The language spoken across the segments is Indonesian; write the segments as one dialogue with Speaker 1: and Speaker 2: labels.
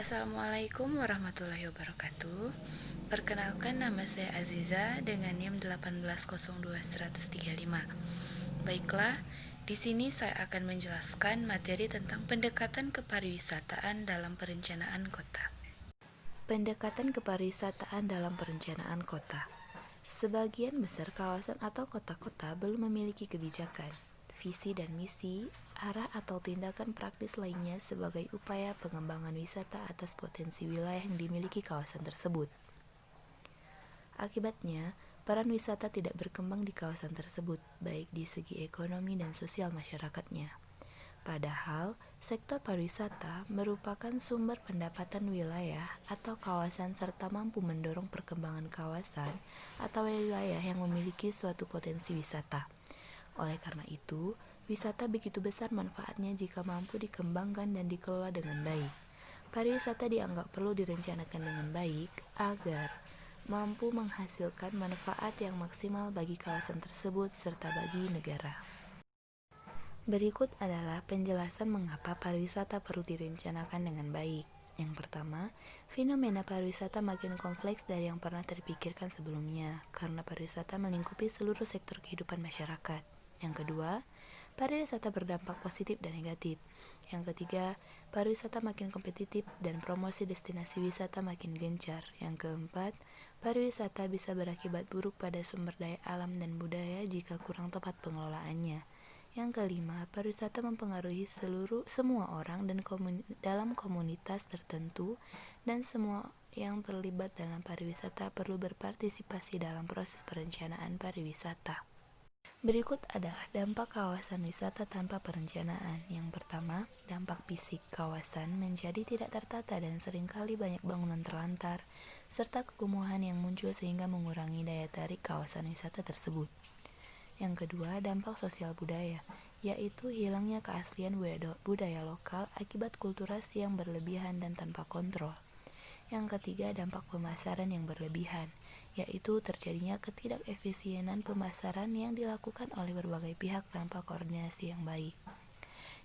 Speaker 1: Assalamualaikum warahmatullahi wabarakatuh. Perkenalkan, nama saya Aziza dengan NIM 1802135. Baiklah, di sini saya akan menjelaskan materi tentang pendekatan kepariwisataan dalam perencanaan kota. Pendekatan kepariwisataan dalam perencanaan kota. Sebagian besar kawasan atau kota-kota belum memiliki kebijakan, visi dan misi, arah atau tindakan praktis lainnya sebagai upaya pengembangan wisata atas potensi wilayah yang dimiliki kawasan tersebut. Akibatnya, peran wisata tidak berkembang di kawasan tersebut, baik di segi ekonomi dan sosial masyarakatnya. Padahal, sektor pariwisata merupakan sumber pendapatan wilayah atau kawasan serta mampu mendorong perkembangan kawasan atau wilayah yang memiliki suatu potensi wisata. Oleh karena itu, wisata begitu besar manfaatnya jika mampu dikembangkan dan dikelola dengan baik. Pariwisata dianggap perlu direncanakan dengan baik agar mampu menghasilkan manfaat yang maksimal bagi kawasan tersebut serta bagi negara. Berikut adalah penjelasan mengapa pariwisata perlu direncanakan dengan baik. Yang pertama, fenomena pariwisata makin kompleks dari yang pernah terpikirkan sebelumnya, karena pariwisata melingkupi seluruh sektor kehidupan masyarakat. Yang kedua, pariwisata berdampak positif dan negatif. Yang ketiga, pariwisata makin kompetitif dan promosi destinasi wisata makin gencar. Yang keempat, pariwisata bisa berakibat buruk pada sumber daya alam dan budaya jika kurang tepat pengelolaannya. Yang kelima, pariwisata mempengaruhi semua orang dan dalam komunitas tertentu, dan semua yang terlibat dalam pariwisata perlu berpartisipasi dalam proses perencanaan pariwisata. Berikut adalah dampak kawasan wisata tanpa perencanaan. Yang pertama, dampak fisik. Kawasan menjadi tidak tertata dan seringkali banyak bangunan terlantar, serta kekumuhan yang muncul sehingga mengurangi daya tarik kawasan wisata tersebut. Yang kedua, dampak sosial budaya, yaitu hilangnya keaslian budaya lokal akibat kulturasi yang berlebihan dan tanpa kontrol. Yang ketiga, dampak pemasaran yang berlebihan, yaitu terjadinya ketidakefisienan pemasaran yang dilakukan oleh berbagai pihak tanpa koordinasi yang baik.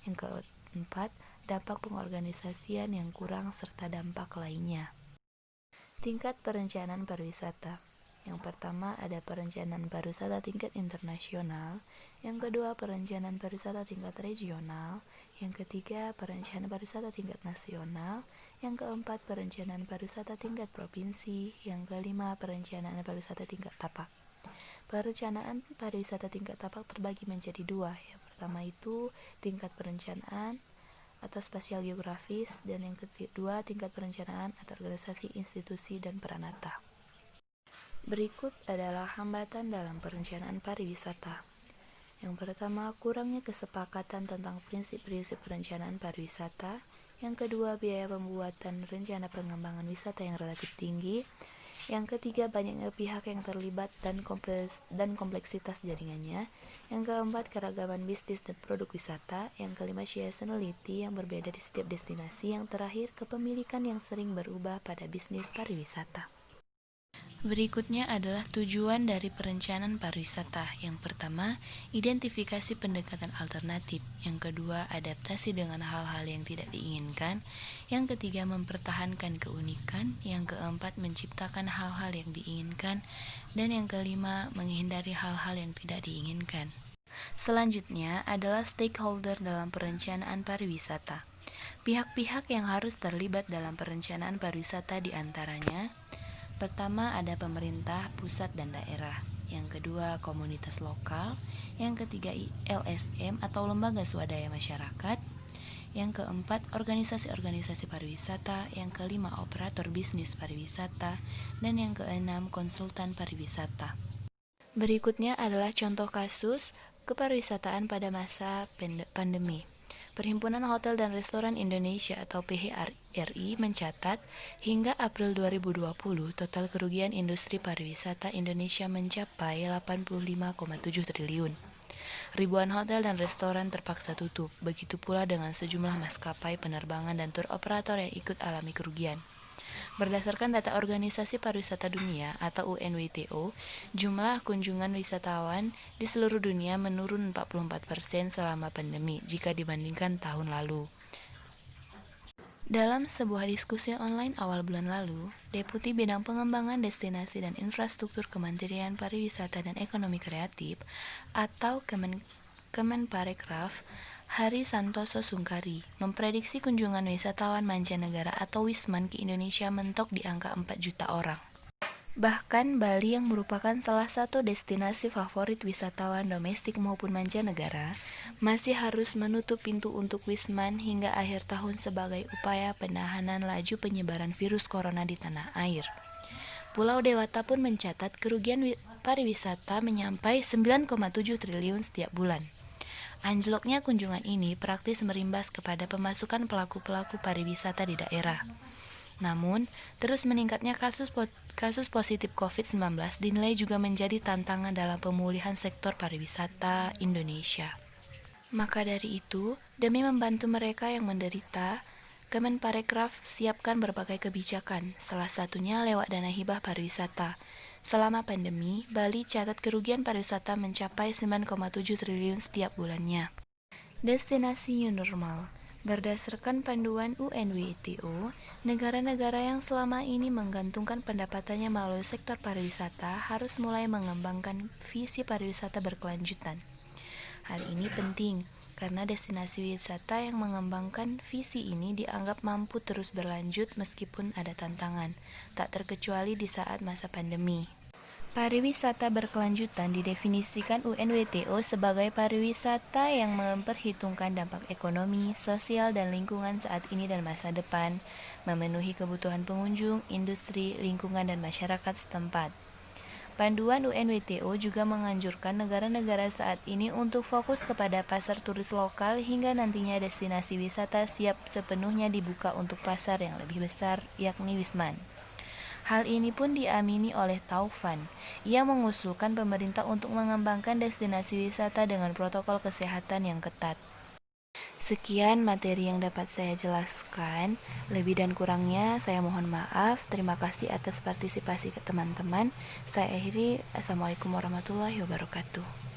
Speaker 1: Yang keempat, dampak pengorganisasian yang kurang serta dampak lainnya. Tingkat perencanaan pariwisata. Yang pertama ada perencanaan pariwisata tingkat internasional, yang kedua perencanaan pariwisata tingkat regional, yang ketiga perencanaan pariwisata tingkat nasional, yang keempat perencanaan pariwisata tingkat provinsi, yang kelima perencanaan pariwisata tingkat tapak. Perencanaan pariwisata tingkat tapak terbagi menjadi dua. Yang pertama itu tingkat perencanaan atau spasial geografis, dan yang kedua tingkat perencanaan atau organisasi, institusi, dan peranata. Berikut adalah hambatan dalam perencanaan pariwisata. Yang pertama, kurangnya kesepakatan tentang prinsip-prinsip perencanaan pariwisata. Yang kedua, biaya pembuatan rencana pengembangan wisata yang relatif tinggi. Yang ketiga, banyaknya pihak yang terlibat dan kompleksitas jaringannya. Yang keempat, keragaman bisnis dan produk wisata. Yang kelima, seasonality yang berbeda di setiap destinasi. Yang terakhir, kepemilikan yang sering berubah pada bisnis pariwisata. Berikutnya adalah tujuan dari perencanaan pariwisata. Yang pertama, identifikasi pendekatan alternatif. Yang kedua, adaptasi dengan hal-hal yang tidak diinginkan. Yang ketiga, mempertahankan keunikan. Yang keempat, menciptakan hal-hal yang diinginkan. Dan yang kelima, menghindari hal-hal yang tidak diinginkan. Selanjutnya adalah stakeholder dalam perencanaan pariwisata. Pihak-pihak yang harus terlibat dalam perencanaan pariwisata diantaranya: pertama ada pemerintah pusat dan daerah, yang kedua komunitas lokal, yang ketiga LSM atau lembaga swadaya masyarakat, yang keempat organisasi-organisasi pariwisata, yang kelima operator bisnis pariwisata, dan yang keenam konsultan pariwisata. Berikutnya adalah contoh kasus kepariwisataan pada masa pandemi. Perhimpunan Hotel dan Restoran Indonesia atau PHRI mencatat hingga April 2020 total kerugian industri pariwisata Indonesia mencapai 85,7 triliun. Ribuan hotel dan restoran terpaksa tutup, begitu pula dengan sejumlah maskapai penerbangan dan tur operator yang ikut alami kerugian. Berdasarkan data Organisasi Pariwisata Dunia atau UNWTO, jumlah kunjungan wisatawan di seluruh dunia menurun 44% selama pandemi jika dibandingkan tahun lalu. Dalam sebuah diskusi online awal bulan lalu, Deputi Bidang Pengembangan Destinasi dan Infrastruktur Kementerian Pariwisata dan Ekonomi Kreatif atau Kemenparekraf, Hari Santoso Sungkari, memprediksi kunjungan wisatawan mancanegara atau Wisman ke Indonesia mentok di angka 4 juta orang. Bahkan Bali yang merupakan salah satu destinasi favorit wisatawan domestik maupun mancanegara, masih harus menutup pintu untuk Wisman hingga akhir tahun sebagai upaya penahanan laju penyebaran virus corona di tanah air. Pulau Dewata pun mencatat kerugian pariwisata mencapai 9,7 triliun setiap bulan. Anjloknya kunjungan ini praktis merimbas kepada pemasukan pelaku-pelaku pariwisata di daerah. Namun, terus meningkatnya kasus positif COVID-19 dinilai juga menjadi tantangan dalam pemulihan sektor pariwisata Indonesia. Maka dari itu, demi membantu mereka yang menderita, Kemenparekraf siapkan berbagai kebijakan, salah satunya lewat dana hibah pariwisata. Selama pandemi, Bali catat kerugian pariwisata mencapai 9,7 triliun setiap bulannya. Destinasi New Normal. Berdasarkan panduan UNWTO, negara-negara yang selama ini menggantungkan pendapatannya melalui sektor pariwisata harus mulai mengembangkan visi pariwisata berkelanjutan. Hal ini penting karena destinasi wisata yang mengembangkan visi ini dianggap mampu terus berlanjut meskipun ada tantangan, tak terkecuali di saat masa pandemi. Pariwisata berkelanjutan didefinisikan UNWTO sebagai pariwisata yang memperhitungkan dampak ekonomi, sosial, dan lingkungan saat ini dan masa depan, memenuhi kebutuhan pengunjung, industri, lingkungan, dan masyarakat setempat. Panduan UNWTO juga menganjurkan negara-negara saat ini untuk fokus kepada pasar turis lokal hingga nantinya destinasi wisata siap sepenuhnya dibuka untuk pasar yang lebih besar, yakni Wisman. Hal ini pun diamini oleh Taufan. Ia mengusulkan pemerintah untuk mengembangkan destinasi wisata dengan protokol kesehatan yang ketat. Sekian materi yang dapat saya jelaskan. Lebih dan kurangnya saya mohon maaf. Terima kasih atas partisipasi ke teman-teman. Saya akhiri. Assalamualaikum warahmatullahi wabarakatuh.